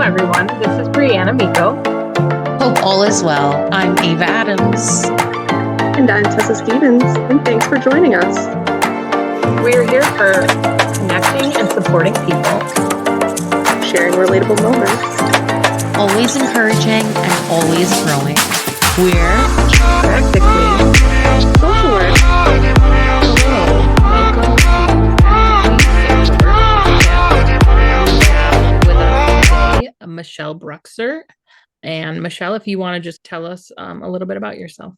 everyone. This is Brianna Miko. Hope all is well. I'm Ava Adams. And I'm Tessa Stevens, and thanks for joining us. We're here for connecting and supporting people, sharing relatable moments, always encouraging and always growing. We're practically social work. Hello, welcome to with us today, Michelle Bruxer. And Michelle, if you want to just tell us a little bit about yourself.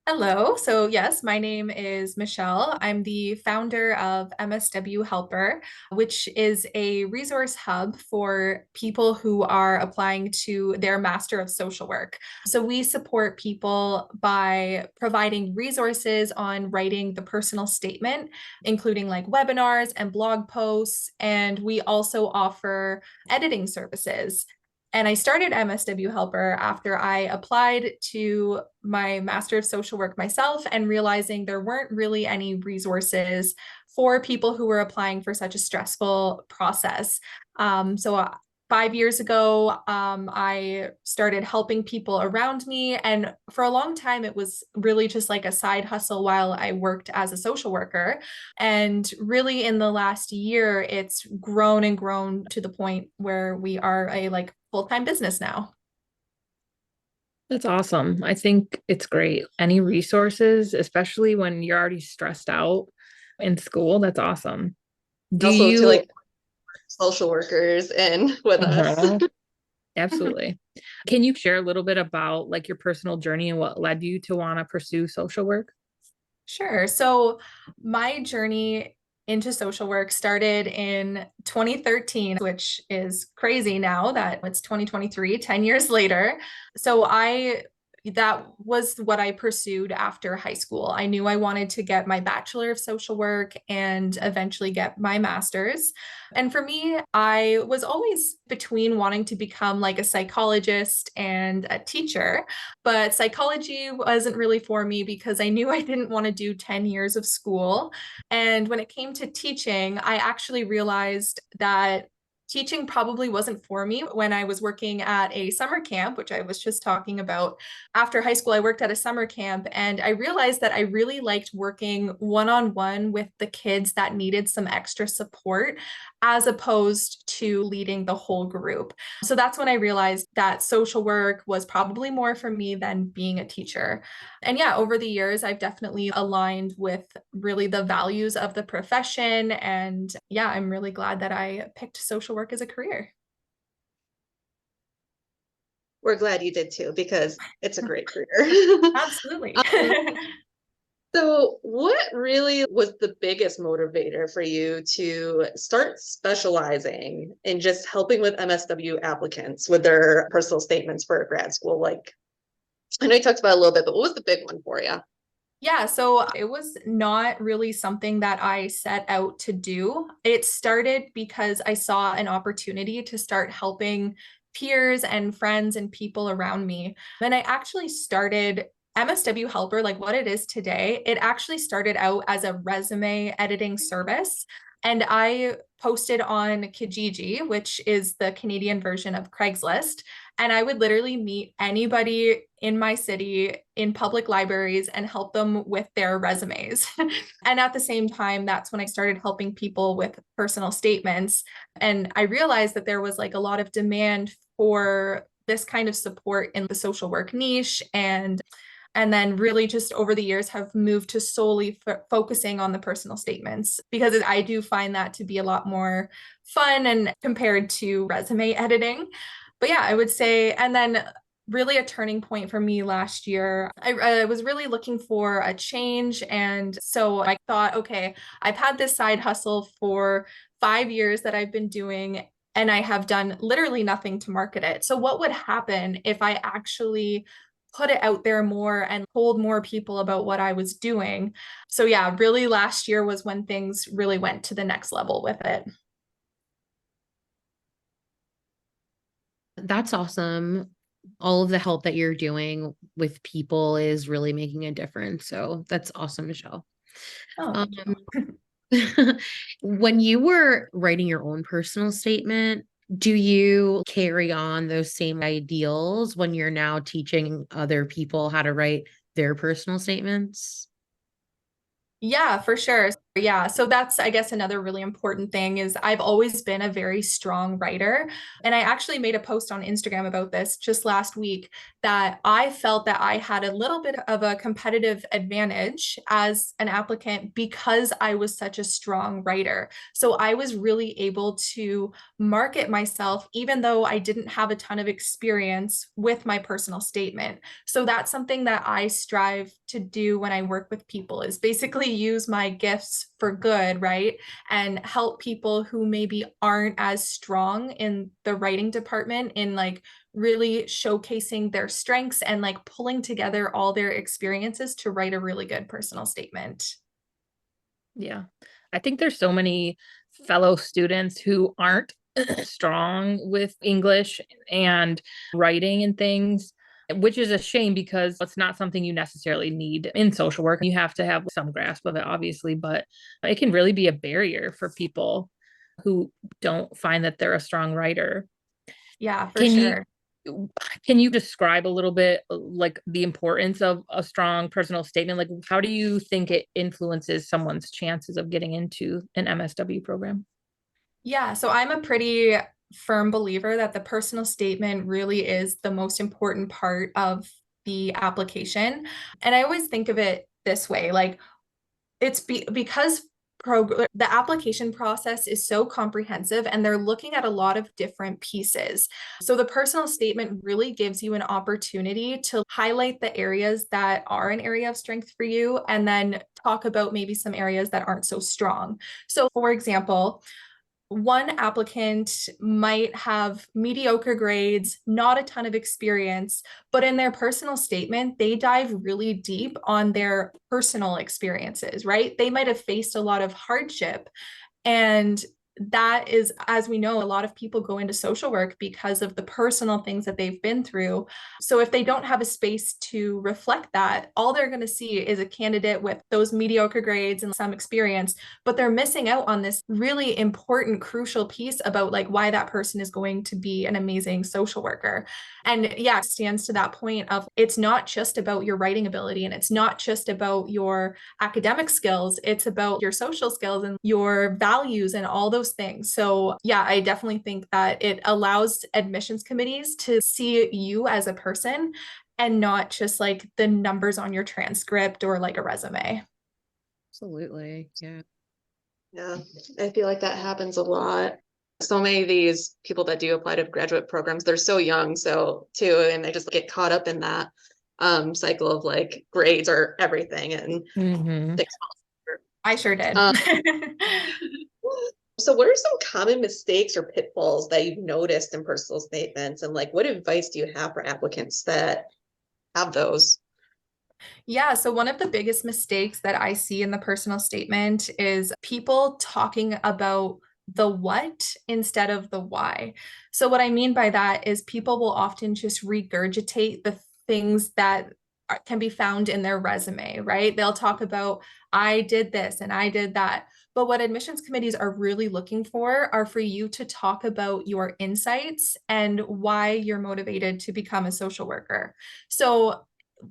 Hello. So yes, my name is Michelle. I'm the founder of MSW Helper, which is a resource hub for people who are applying to their Master of Social Work. So we support people by providing resources on writing the personal statement, including like webinars and blog posts. And we also offer editing services. And I started MSW Helper after I applied to my Master of Social Work myself and realizing there weren't really any resources for people who were applying for such a stressful process. So 5 years ago, I started helping people around me. And for a long time, it was really just like a side hustle while I worked as a social worker. And really in the last year, it's grown and grown to the point where we are a like full-time business now. That's awesome. I think it's great. Any resources, especially when you're already stressed out in school, that's awesome. Do also you to like social workers in with us? Absolutely. Can you share a little bit about like your personal journey and what led you to want to pursue social work? Sure. So my journey into social work started in 2013, which is crazy now that it's 2023, 10 years later. So that was what I pursued after high school. I knew I wanted to get my Bachelor of Social Work and eventually get my master's. And for me, I was always between wanting to become like a psychologist and a teacher, but psychology wasn't really for me because I knew I didn't want to do 10 years of school. And when it came to teaching, I actually realized that teaching probably wasn't for me. When I was working at a summer camp, which I was just talking about, after high school, I worked at a summer camp and I realized that I really liked working one-on-one with the kids that needed some extra support as opposed to leading the whole group. So that's when I realized that social work was probably more for me than being a teacher. And yeah, over the years, I've definitely aligned with really the values of the profession. And yeah, I'm really glad that I picked social work as a career. We're glad you did too, because it's a great career. Absolutely. So what really was the biggest motivator for you to start specializing in just helping with MSW applicants with their personal statements for grad school? Like, I know you talked about it a little bit, but what was the big one for you? Yeah, so it was not really something that I set out to do. It started because I saw an opportunity to start helping peers and friends and people around me. Then I actually started MSW Helper, like what it is today. It actually started out as a resume editing service. And I posted on Kijiji, which is the Canadian version of Craigslist. And I would literally meet anybody in my city in public libraries and help them with their resumes. And at the same time, that's when I started helping people with personal statements. And I realized that there was like a lot of demand for this kind of support in the social work niche. And then really just over the years have moved to solely focusing on the personal statements because I do find that to be a lot more fun and compared to resume editing. But yeah, I would say, and then really a turning point for me last year, I was really looking for a change. And so I thought, okay, I've had this side hustle for 5 years that I've been doing, and I have done literally nothing to market it. So what would happen if I actually put it out there more and told more people about what I was doing? So yeah, really last year was when things really went to the next level with it. That's awesome. All of the help that you're doing with people is really making a difference. So that's awesome, Michelle. Oh, When you were writing your own personal statement, Do you carry on those same ideals when you're now teaching other people how to write their personal statements? Yeah, for sure. Yeah. So that's, I guess, another really important thing is I've always been a very strong writer. And I actually made a post on Instagram about this just last week that I felt that I had a little bit of a competitive advantage as an applicant because I was such a strong writer. So I was really able to market myself, even though I didn't have a ton of experience with my personal statement. So that's something that I strive to do when I work with people is basically use my gifts for good, right? And help people who maybe aren't as strong in the writing department in like really showcasing their strengths and like pulling together all their experiences to write a really good personal statement. Yeah. I think there's so many fellow students who aren't strong with English and writing and things, which is a shame because it's not something you necessarily need in social work. You have to have some grasp of it, obviously, but it can really be a barrier for people who don't find that they're a strong writer. Yeah, for Can you sure. can you describe a little bit like the importance of a strong personal statement? Like, how do you think it influences someone's chances of getting into an MSW program? Yeah, so I'm a pretty firm believer that the personal statement really is the most important part of the application. And I always think of it this way, like because the application process is so comprehensive and they're looking at a lot of different pieces. So the personal statement really gives you an opportunity to highlight the areas that are an area of strength for you and then talk about maybe some areas that aren't so strong. So for example, one applicant might have mediocre grades, not a ton of experience, but in their personal statement, they dive really deep on their personal experiences, right? They might have faced a lot of hardship. And that is, as we know, a lot of people go into social work because of the personal things that they've been through. So if they don't have a space to reflect that, all they're going to see is a candidate with those mediocre grades and some experience, but they're missing out on this really important, crucial piece about like why that person is going to be an amazing social worker. And yeah, it stands to that point of it's not just about your writing ability and it's not just about your academic skills, it's about your social skills and your values and all those things. So, yeah, I definitely think that it allows admissions committees to see you as a person and not just like the numbers on your transcript or like a resume. Absolutely. Yeah. Yeah, I feel like that happens a lot. So many of these people that do apply to graduate programs, they're so young, so too, and they just get caught up in that cycle of like grades or everything and Mm-hmm. things. I sure did. Um, so what are some common mistakes or pitfalls that you've noticed in personal statements? And like, what advice do you have for applicants that have those? Yeah, so one of the biggest mistakes that I see in the personal statement is people talking about the what instead of the why. So, what I mean by that is people will often just regurgitate the things that can be found in their resume, right? They'll talk about, I did this and I did that. But what admissions committees are really looking for are for you to talk about your insights and why you're motivated to become a social worker. So,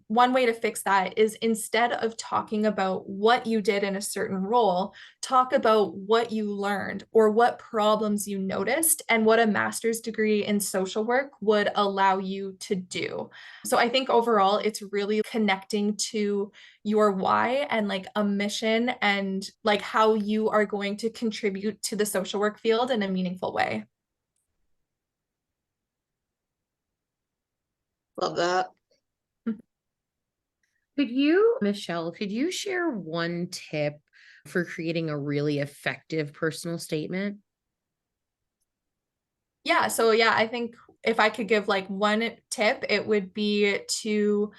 one way to fix that is instead of talking about what you did in a certain role, talk about what you learned or what problems you noticed and what a master's degree in social work would allow you to do. So I think overall, it's really connecting to your why and like a mission and like how you are going to contribute to the social work field in a meaningful way. Love that. Michelle, could you share one tip for creating a really effective personal statement? Yeah, so yeah, I think if I could give like one tip, it would be to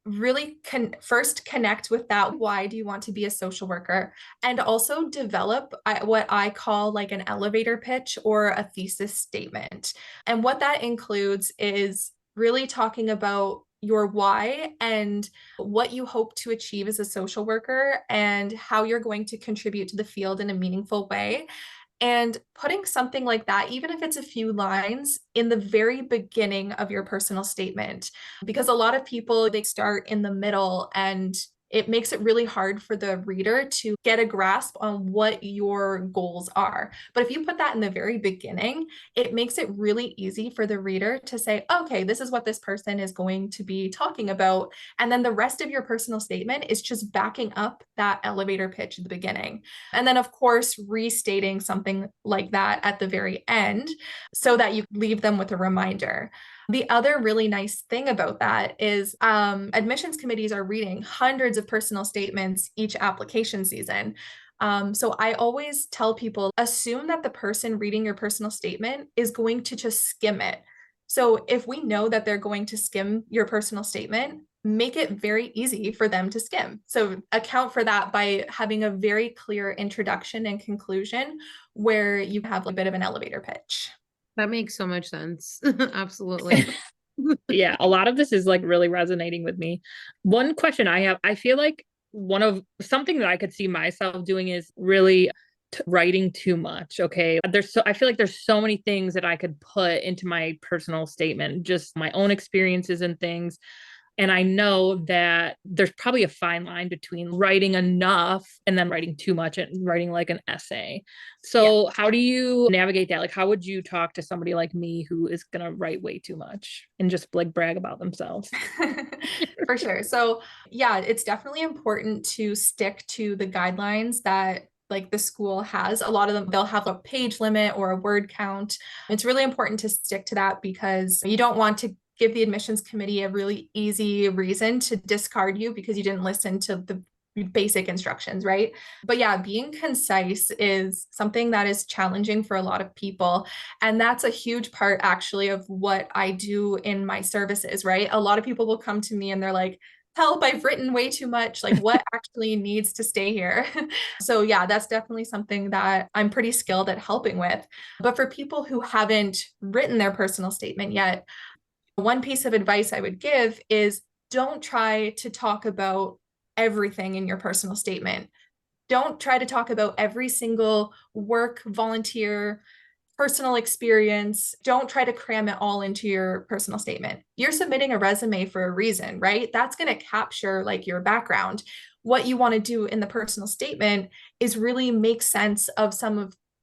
really first connect with that why do you want to be a social worker and also develop what I call like an elevator pitch or a thesis statement. And what that includes is really talking about your why and what you hope to achieve as a social worker and how you're going to contribute to the field in a meaningful way. And putting something like that, even if it's a few lines in the very beginning of your personal statement, because a lot of people, they start in the middle and it makes it really hard for the reader to get a grasp on what your goals are. But if you put that in the very beginning, it makes it really easy for the reader to say, okay, this is what this person is going to be talking about. And then the rest of your personal statement is just backing up that elevator pitch at the beginning. And then, of course, restating something like that at the very end so that you leave them with a reminder. The other really nice thing about that is admissions committees are reading hundreds of personal statements each application season. So I always tell people, assume that the person reading your personal statement is going to just skim it. So if we know that they're going to skim your personal statement, make it very easy for them to skim. So account for that by having a very clear introduction and conclusion where you have a bit of an elevator pitch. That makes so much sense. Absolutely. Yeah, a lot of this is like really resonating with me. One question I have, I feel like one of something that I could see myself doing is really writing too much. Okay. I feel like there's so many things that I could put into my personal statement, just my own experiences and things. And I know that there's probably a fine line between writing enough and then writing too much and writing like an essay. So how do you navigate that? Like, how would you talk to somebody like me who is going to write way too much and just like brag about themselves? For sure. So yeah, it's definitely important to stick to the guidelines that like the school has. A lot of them, they'll have a page limit or a word count. It's really important to stick to that because you don't want to give the admissions committee a really easy reason to discard you because you didn't listen to the basic instructions, right? But yeah, being concise is something that is challenging for a lot of people. And that's a huge part actually of what I do in my services, right? A lot of people will come to me and they're like, help, I've written way too much. Like, what actually needs to stay here? So yeah, that's definitely something that I'm pretty skilled at helping with. But for people who haven't written their personal statement yet, one piece of advice I would give is don't try to talk about everything in your personal statement. Don't try to talk about every single work, volunteer, personal experience. Don't try to cram it all into your personal statement. You're submitting a resume for a reason, right? That's going to capture like your background. What you want to do in the personal statement is really make sense of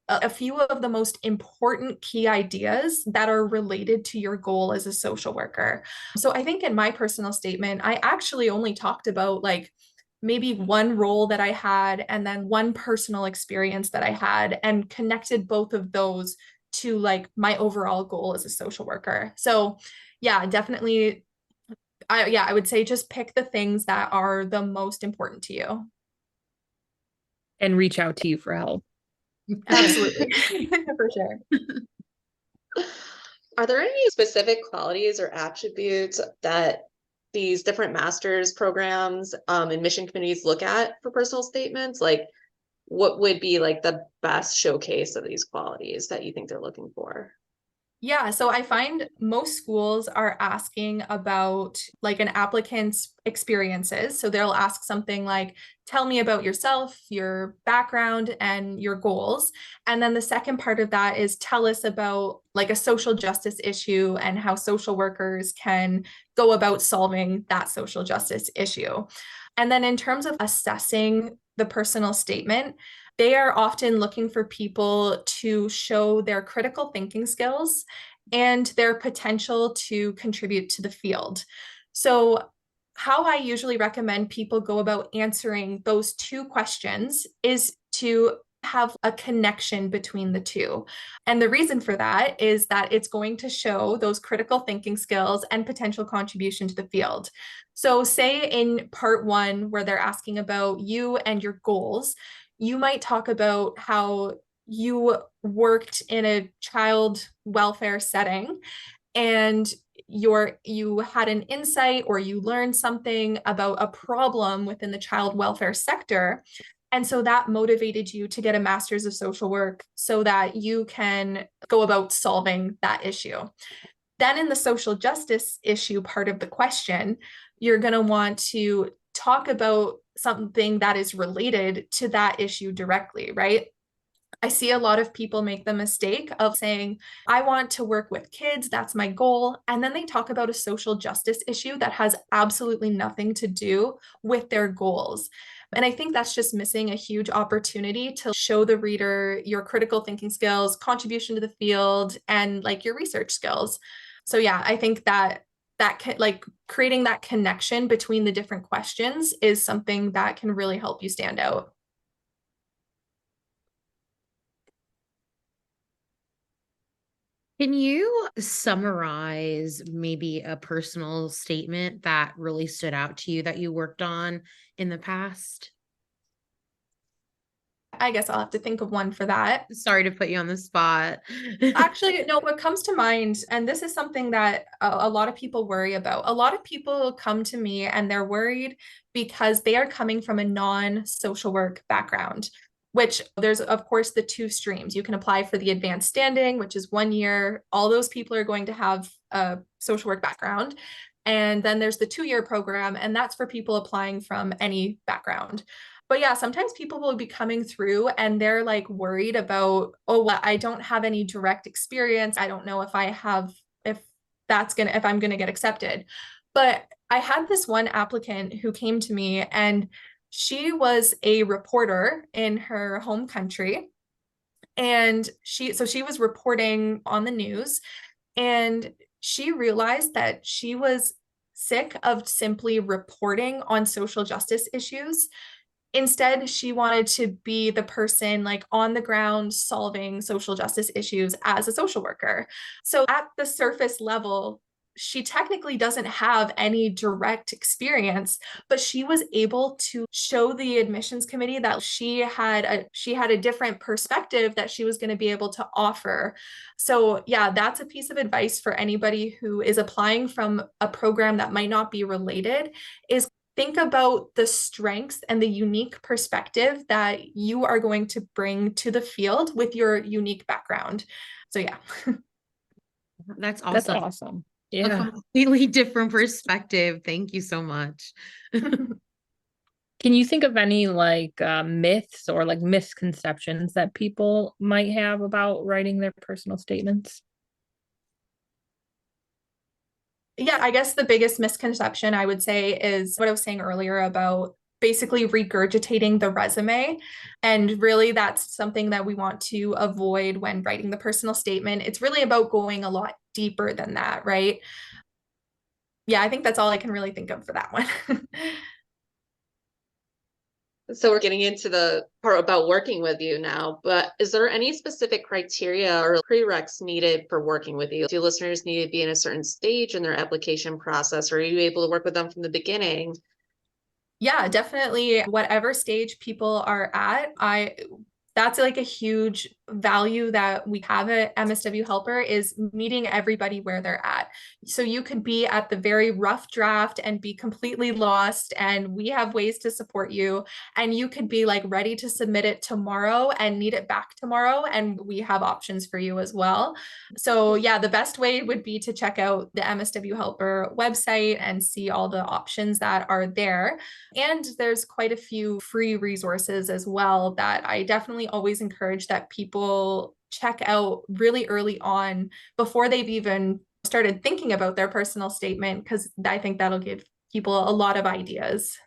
a few of the most important key ideas that are related to your goal as a social worker. So I think in my personal statement, I actually only talked about like maybe one role that I had and then one personal experience that I had and connected both of those to like my overall goal as a social worker. So yeah, definitely I would say just pick the things that are the most important to you. And reach out to you for help. Absolutely. For sure. Are there any specific qualities or attributes that these different master's programs and mission committees look at for personal statements? Like, what would be like the best showcase of these qualities that you think they're looking for? Yeah, so I find most schools are asking about like an applicant's experiences. So they'll ask something like, tell me about yourself, your background, and your goals. And then the second part of that is tell us about like a social justice issue and how social workers can go about solving that social justice issue. And then in terms of assessing the personal statement, they are often looking for people to show their critical thinking skills and their potential to contribute to the field. So, how I usually recommend people go about answering those two questions is to have a connection between the two. And the reason for that is that it's going to show those critical thinking skills and potential contribution to the field. So, say in part one, where they're asking about you and your goals, you might talk about how you worked in a child welfare setting and you had an insight or you learned something about a problem within the child welfare sector, and so that motivated you to get a master's of social work so that you can go about solving that issue. Then in the social justice issue part of the question, you're going to want to talk about something that is related to that issue directly, right? I see a lot of people make the mistake of saying, I want to work with kids, that's my goal. And then they talk about a social justice issue that has absolutely nothing to do with their goals. And I think that's just missing a huge opportunity to show the reader your critical thinking skills, contribution to the field, and like your research skills. So yeah, I think that like creating that connection between the different questions is something that can really help you stand out. Can you summarize maybe a personal statement that really stood out to you that you worked on in the past? I guess I'll have to think of one for that. Sorry to put you on the spot. Actually, no, what comes to mind, and this is something that a lot of people worry about. A lot of people come to me and they're worried because they are coming from a non-social work background, which there's, of course, the two streams. You can apply for the advanced standing, which is 1 year. All those people are going to have a social work background. And then there's the 2 year program, and that's for people applying from any background. But yeah, sometimes people will be coming through and they're like worried about, oh, well, I don't have any direct experience. I don't know if I have, if I'm gonna get accepted. But I had this one applicant who came to me and she was a reporter in her home country. And she was reporting on the news and she realized that she was sick of simply reporting on social justice issues. Instead, she wanted to be the person like on the ground solving social justice issues as a social worker. So at the surface level, she technically doesn't have any direct experience, but she was able to show the admissions committee that she had a different perspective that she was going to be able to offer. So yeah, that's a piece of advice for anybody who is applying from a program that might not be related, is think about the strengths and the unique perspective that you are going to bring to the field with your unique background. So yeah. That's That's awesome. awesome. A Yeah. completely different perspective. Thank you so much. Can you think of any like myths or like misconceptions that people might have about writing their personal statements? Yeah, I guess the biggest misconception I would say is what I was saying earlier about basically regurgitating the resume. And really, that's something that we want to avoid when writing the personal statement. It's really about going a lot deeper than that, right? Yeah, I think that's all I can really think of for that one. So we're getting into the part about working with you now, but is there any specific criteria or prereqs needed for working with you? Do listeners need to be in a certain stage in their application process, or are you able to work with them from the beginning? Yeah, definitely. Whatever stage people are at, that's like a huge value that we have at MSW Helper is meeting everybody where they're at. So you could be at the very rough draft and be completely lost, and we have ways to support you. And you could be like ready to submit it tomorrow and need it back tomorrow, and we have options for you as well. So yeah, the best way would be to check out the MSW Helper website and see all the options that are there. And there's quite a few free resources as well that I definitely always encourage that people check out really early on before they've even started thinking about their personal statement, because I think that'll give people a lot of ideas.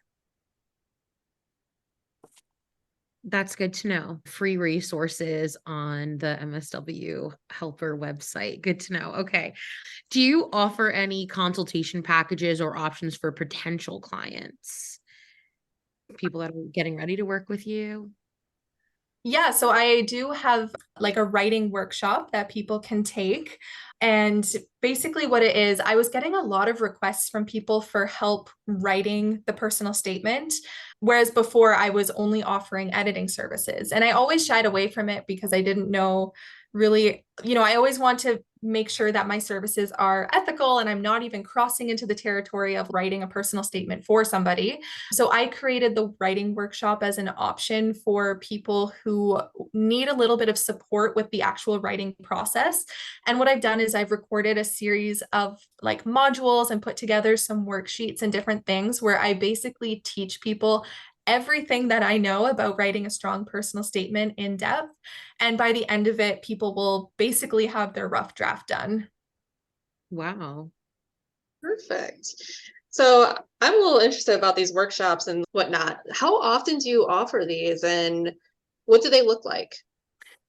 That's good to know. Free resources on the MSW Helper website. Good to know. Okay. Do you offer any consultation packages or options for potential clients? People that are getting ready to work with you? Yeah, so I do have like a writing workshop that people can take. And basically, what it is, I was getting a lot of requests from people for help writing the personal statement. Whereas before, I was only offering editing services. And I always shied away from it because I didn't know really, I always want to make sure that my services are ethical and I'm not even crossing into the territory of writing a personal statement for somebody. So I created the writing workshop as an option for people who need a little bit of support with the actual writing process. And what I've done is I've recorded a series of like modules and put together some worksheets and different things where I basically teach people everything that I know about writing a strong personal statement in depth. And by the end of it, people will basically have their rough draft done. Wow. Perfect. So I'm a little interested about these workshops and whatnot. How often do you offer these and what do they look like?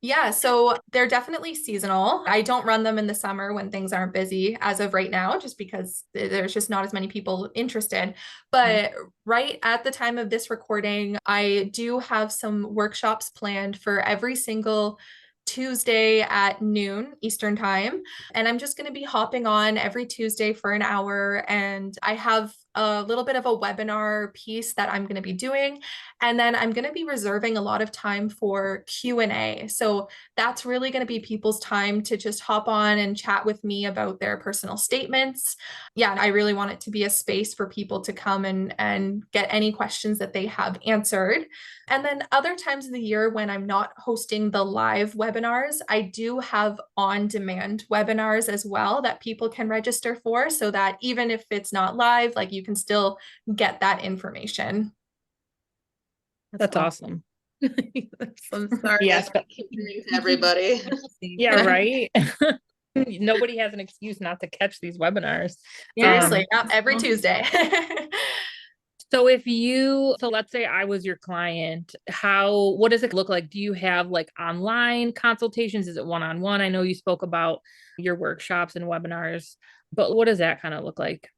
Yeah, so they're definitely seasonal. I don't run them in the summer when things aren't busy as of right now, just because there's just not as many people interested. But right at the time of this recording, I do have some workshops planned for every single Tuesday at noon Eastern time. And I'm just going to be hopping on every Tuesday for an hour. And I have a little bit of a webinar piece that I'm going to be doing. And then I'm going to be reserving a lot of time for Q&A. So that's really going to be people's time to just hop on and chat with me about their personal statements. Yeah, I really want it to be a space for people to come and get any questions that they have answered. And then other times of the year when I'm not hosting the live webinars, I do have on-demand webinars as well that people can register for, so that even if it's not live, like you can still get that information. That's awesome. I'm sorry. Yes, but To everybody. yeah, right. Nobody has an excuse not to catch these webinars. Seriously, every Tuesday. So let's say I was your client, what does it look like? Do you have like online consultations? Is it one-on-one? I know you spoke about your workshops and webinars, but what does that kind of look like?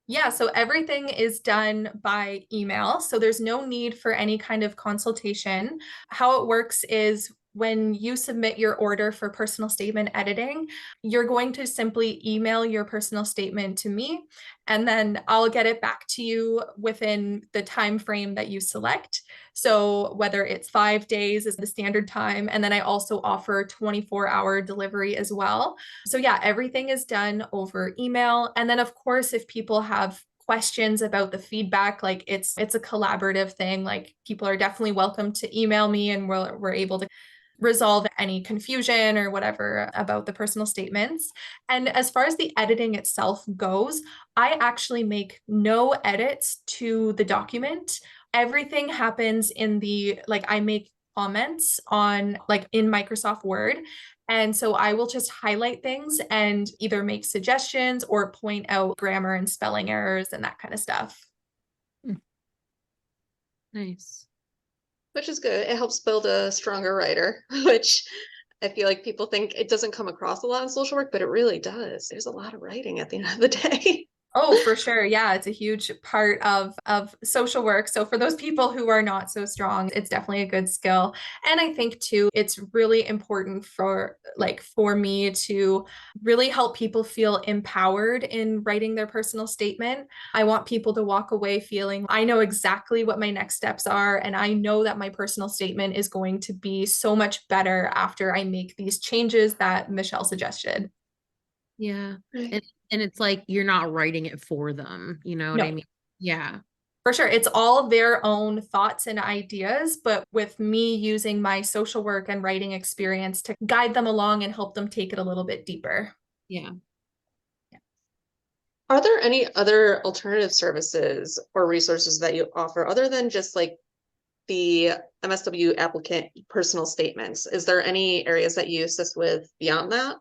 Yeah, so everything is done by email. So there's no need for any kind of consultation. How it works is when you submit your order for personal statement editing, you're going to simply email your personal statement to me, and then I'll get it back to you within the time frame that you select. So whether it's 5 days is the standard time, and then I also offer 24-hour delivery as well. So yeah, everything is done over email. And then of course, if people have questions about the feedback, like it's a collaborative thing, like people are definitely welcome to email me, and we're able to resolve any confusion or whatever about the personal statements. And as far as the editing itself goes, I actually make no edits to the document. Everything happens in I make comments on like in Microsoft Word. And so I will just highlight things and either make suggestions or point out grammar and spelling errors and that kind of stuff. Nice. Which is good. It helps build a stronger writer, which I feel like people think it doesn't come across a lot in social work, but it really does. There's a lot of writing at the end of the day. Oh, for sure. Yeah, it's a huge part of social work. So for those people who are not so strong, it's definitely a good skill. And I think too, it's really important for me to really help people feel empowered in writing their personal statement. I want people to walk away feeling I know exactly what my next steps are, and I know that my personal statement is going to be so much better after I make these changes that Michelle suggested. Yeah. And it's like you're not writing it for them, you know what I mean? Yeah. For sure. It's all their own thoughts and ideas, but with me using my social work and writing experience to guide them along and help them take it a little bit deeper. Yeah. Are there any other alternative services or resources that you offer other than just like the MSW applicant personal statements? Is there any areas that you assist with beyond that?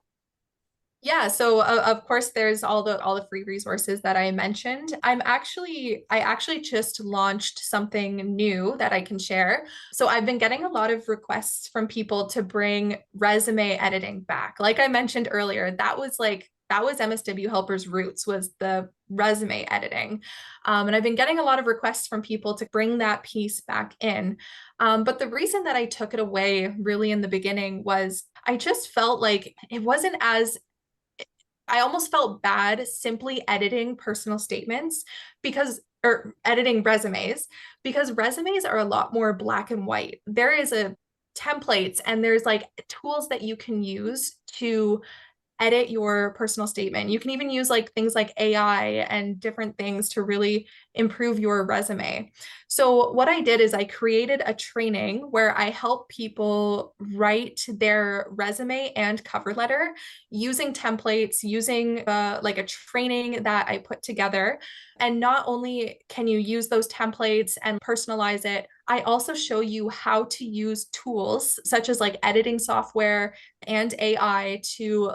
Yeah, so of course there's all the free resources that I mentioned. I actually just launched something new that I can share. So I've been getting a lot of requests from people to bring resume editing back. Like I mentioned earlier, that was MSW Helper's roots, was the resume editing. And I've been getting a lot of requests from people to bring that piece back in. But the reason that I took it away really in the beginning was I just felt like it wasn't as I almost felt bad simply editing personal statements or editing resumes, because resumes are a lot more black and white. There is a templates and there's like tools that you can use to edit your personal statement. You can even use like things like AI and different things to really improve your resume. So what I did is I created a training where I help people write their resume and cover letter using templates, using like a training that I put together. And not only can you use those templates and personalize it, I also show you how to use tools such as like editing software and AI to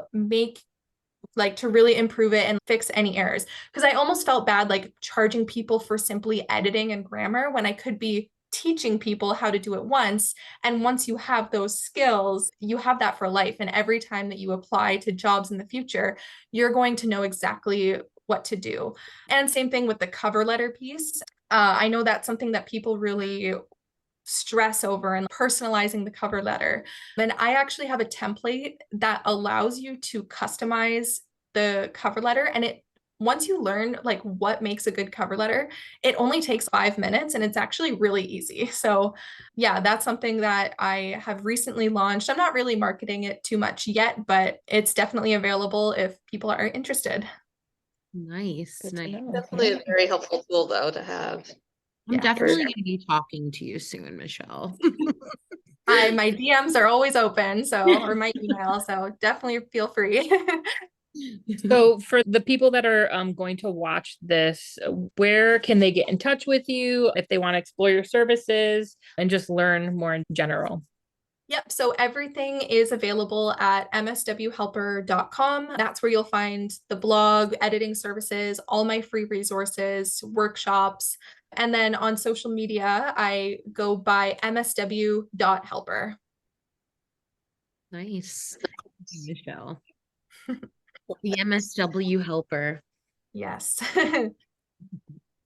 to really improve it and fix any errors. Because I almost felt bad like charging people for simply editing and grammar when I could be teaching people how to do it once. And once you have those skills, you have that for life. And every time that you apply to jobs in the future, you're going to know exactly what to do. And same thing with the cover letter piece. I know that's something that people really stress over and personalizing the cover letter. And I actually have a template that allows you to customize the cover letter. And it once you learn like what makes a good cover letter, it only takes 5 minutes and it's actually really easy. So yeah, that's something that I have recently launched. I'm not really marketing it too much yet, but it's definitely available if people are interested. Nice. Good to Nice. know. Definitely a very helpful tool though to have. I'm Yeah, definitely sure. going to be talking to you soon, Michelle. My DMs are always open, so or my email, so definitely feel free. So for the people that are going to watch this, where can they get in touch with you if they want to explore your services and just learn more in general? Yep. So everything is available at mswhelper.com. That's where you'll find the blog, editing services, all my free resources, workshops. And then on social media, I go by msw.helper. Nice. Thank you, Michelle. The MSW Helper. Yes.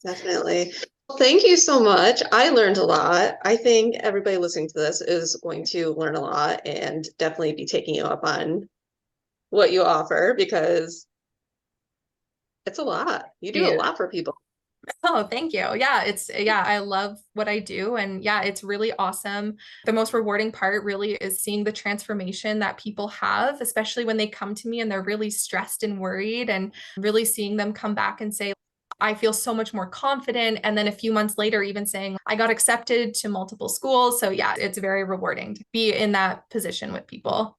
Definitely. Well, thank you so much. I learned a lot. I think everybody listening to this is going to learn a lot and definitely be taking you up on what you offer because it's a lot. You do a Yeah. lot for people. Oh, thank you. Yeah, I love what I do. And yeah, it's really awesome. The most rewarding part really is seeing the transformation that people have, especially when they come to me and they're really stressed and worried, and really seeing them come back and say, I feel so much more confident. And then a few months later, even saying, I got accepted to multiple schools. So yeah, it's very rewarding to be in that position with people.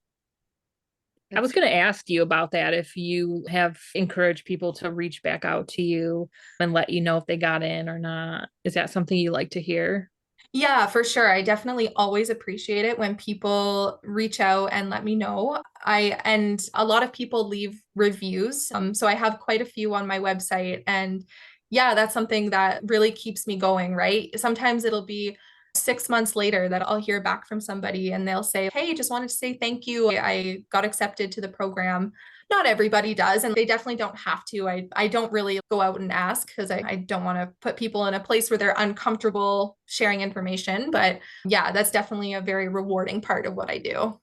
I was going to ask you about that if you have encouraged people to reach back out to you and let you know if they got in or not. Is that something you like to hear? Yeah, for sure. I definitely always appreciate it when people reach out and let me know. And a lot of people leave reviews. So I have quite a few on my website. And yeah, that's something that really keeps me going, right? Sometimes it'll be 6 months later that I'll hear back from somebody and they'll say, hey, just wanted to say thank you. I got accepted to the program. Not everybody does, and they definitely don't have to. I don't really go out and ask because I don't want to put people in a place where they're uncomfortable sharing information. But yeah, that's definitely a very rewarding part of what I do.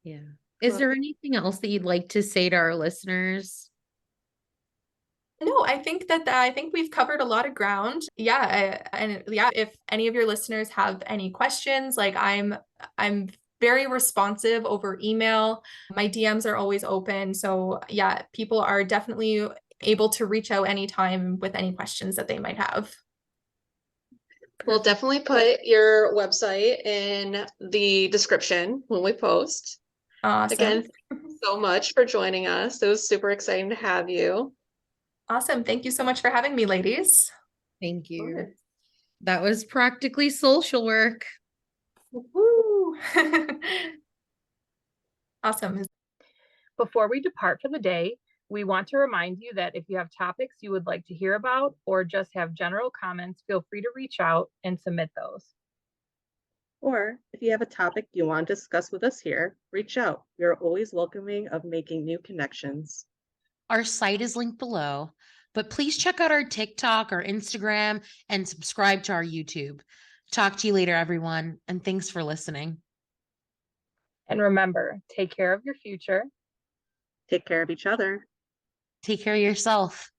Yeah. Is there anything else that you'd like to say to our listeners? No, I think we've covered a lot of ground. And yeah, if any of your listeners have any questions, like I'm very responsive over email. My DMs are always open. So yeah, people are definitely able to reach out anytime with any questions that they might have. We'll definitely put your website in the description when we post. Awesome. Again, thank you so much for joining us. It was super exciting to have you. Awesome. Thank you so much for having me, ladies. Thank you. That was practically social work. Woo. Awesome. Before we depart for the day, we want to remind you that if you have topics you would like to hear about or just have general comments, feel free to reach out and submit those. Or if you have a topic you want to discuss with us here, reach out. We are always welcoming of making new connections. Our site is linked below, but please check out our TikTok or Instagram and subscribe to our YouTube. Talk to you later, everyone, and thanks for listening. And remember, take care of your future. Take care of each other. Take care of yourself.